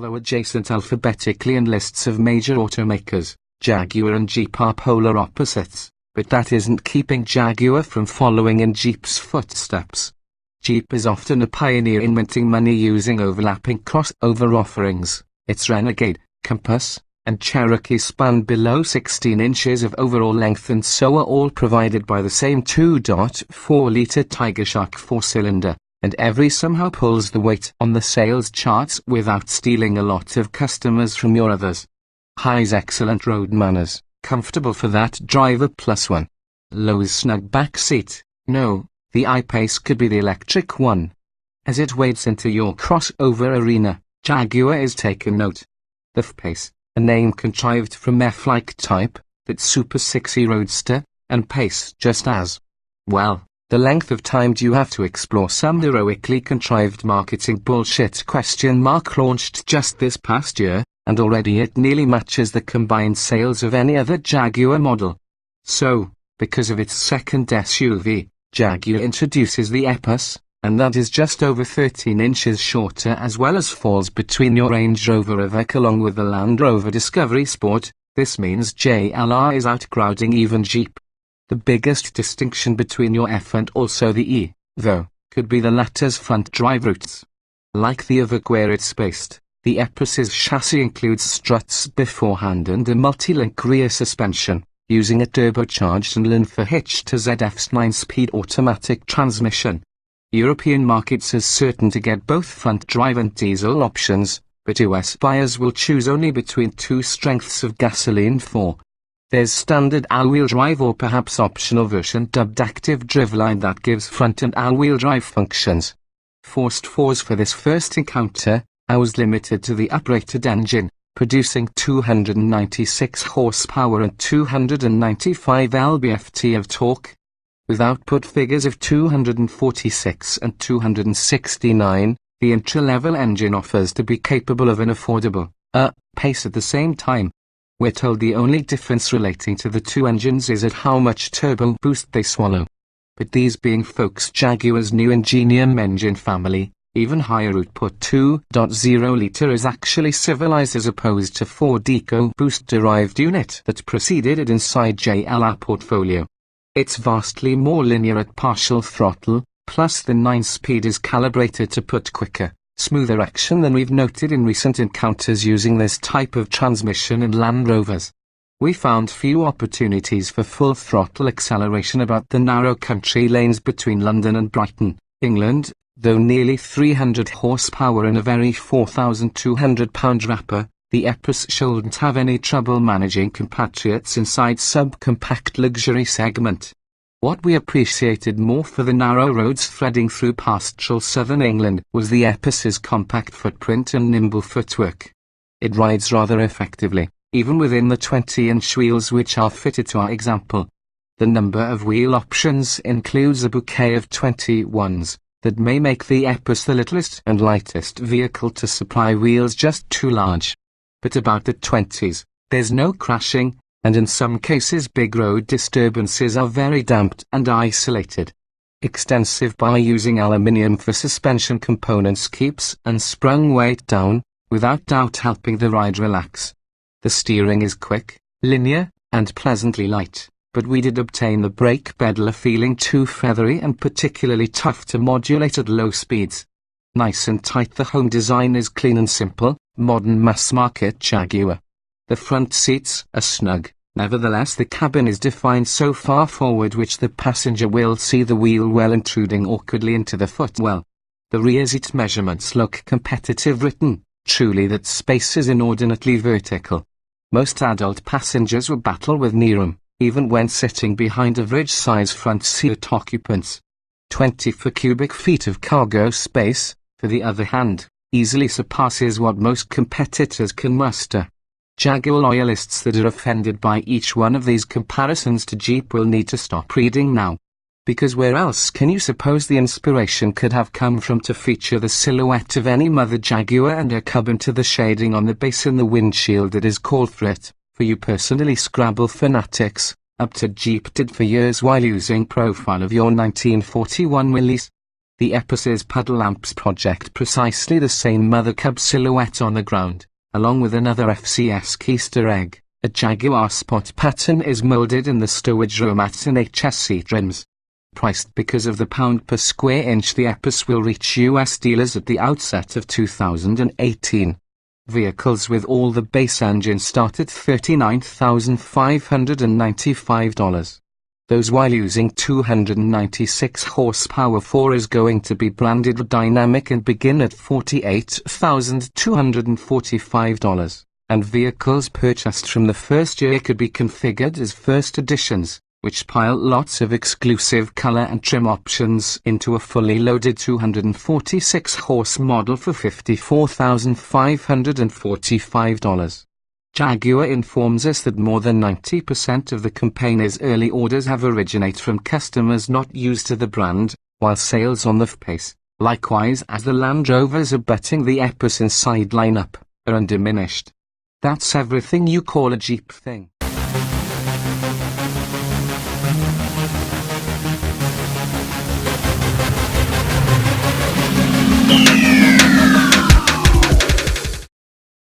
Although adjacent alphabetically in lists of major automakers, Jaguar and Jeep are polar opposites, but that isn't keeping Jaguar from following in Jeep's footsteps. Jeep is often a pioneer in minting money using overlapping crossover offerings. Its Renegade, Compass, and Cherokee span below 16 inches of overall length and so are all provided by the same 2.4-litre Tiger Shark 4-cylinder, and every somehow pulls the weight on the sales charts without stealing a lot of customers from your others. High's excellent road manners, comfortable for that driver plus one. Low's snug back seat, no, the E-Pace could be the electric one. As it wades into your crossover arena, Jaguar is taking note. The F-Pace, a name contrived from F-like type, that's super 6y roadster, and pace just as. Well, the length of time do you have to explore some heroically contrived marketing bullshit ? Launched just this past year, and already it nearly matches the combined sales of any other Jaguar model. So, because of its second SUV, Jaguar introduces the E-Pace, and that is just over 13 inches shorter as well as falls between your Range Rover Evoque along with the Land Rover Discovery Sport. This means JLR is outcrowding even Jeep. The biggest distinction between your F and also the E, though, could be the latter's front drive roots. Like the Evoque where it's based, the E-Pace's chassis includes struts beforehand and a multi-link rear suspension, using a turbocharged and Linfer-hitched to ZF's 9-speed automatic transmission. European markets is certain to get both front drive and diesel options, but US buyers will choose only between two strengths of gasoline for. There's standard all-wheel drive or perhaps optional version dubbed active driveline that gives front and all-wheel drive functions. Forced fours for this first encounter, I was limited to the uprated engine, producing 296 horsepower and 295 lb-ft of torque. With output figures of 246 and 269, the entry-level engine offers to be capable of an affordable pace at the same time. We're told the only difference relating to the two engines is at how much turbo boost they swallow. But these being folks Jaguar's new Ingenium engine family, even higher output 2.0-litre is actually civilized as opposed to Ford EcoBoost-derived unit that preceded it inside JLR portfolio. It's vastly more linear at partial throttle, plus the 9-speed is calibrated to put quicker, smoother action than we've noted in recent encounters using this type of transmission in Land Rovers. We found few opportunities for full throttle acceleration about the narrow country lanes between London and Brighton, England, though nearly 300 horsepower and a very 4,200-pound wrapper. The E-Pace shouldn't have any trouble managing compatriots inside subcompact luxury segment. What we appreciated more for the narrow roads threading through pastoral southern England was the E-Pace's compact footprint and nimble footwork. It rides rather effectively, even within the 20-inch wheels which are fitted to our example. The number of wheel options includes a bouquet of 21s, that may make the E-Pace the littlest and lightest vehicle to supply wheels just too large. But about the 20s, there's no crashing, and in some cases big road disturbances are very damped and isolated. Extensive by using aluminium for suspension components keeps unsprung weight down, without doubt helping the ride relax. The steering is quick, linear, and pleasantly light, but we did obtain the brake pedal feeling too feathery and particularly tough to modulate at low speeds. Nice and tight. The home design is clean and simple, modern mass-market Jaguar. The front seats are snug, nevertheless the cabin is defined so far forward which the passenger will see the wheel well intruding awkwardly into the footwell. The rear seat measurements look competitive written, truly that space is inordinately vertical. Most adult passengers will battle with kneeroom, even when sitting behind average-size front seat occupants. 24 cubic feet of cargo space, for the other hand, easily surpasses what most competitors can muster. Jaguar loyalists that are offended by each one of these comparisons to Jeep will need to stop reading now. Because where else can you suppose the inspiration could have come from to feature the silhouette of any mother Jaguar and her cub into the shading on the base in the windshield that is called for it, for you personally Scrabble fanatics, up to Jeep did for years while using profile of your 1941 Willys. The E-Pace's paddle lamps project precisely the same mother cub silhouette on the ground, along with another FCS Easter egg. A Jaguar spot pattern is molded in the stowage row mats and HSC trims. Priced because of the pound per square inch, the E-Pace will reach US dealers at the outset of 2018. Vehicles with all the base engine start at $39,595. Those while using 296 horsepower 4 is going to be branded dynamic and begin at $48,245. And vehicles purchased from the first year could be configured as first editions, which pile lots of exclusive color and trim options into a fully loaded 246 horse model for $54,545. Jaguar informs us that more than 90% of the company's early orders have originated from customers not used to the brand, while sales on the E-Pace, likewise as the Land Rovers abutting the E-Pace inside lineup, are undiminished. That's everything you call a Jeep thing.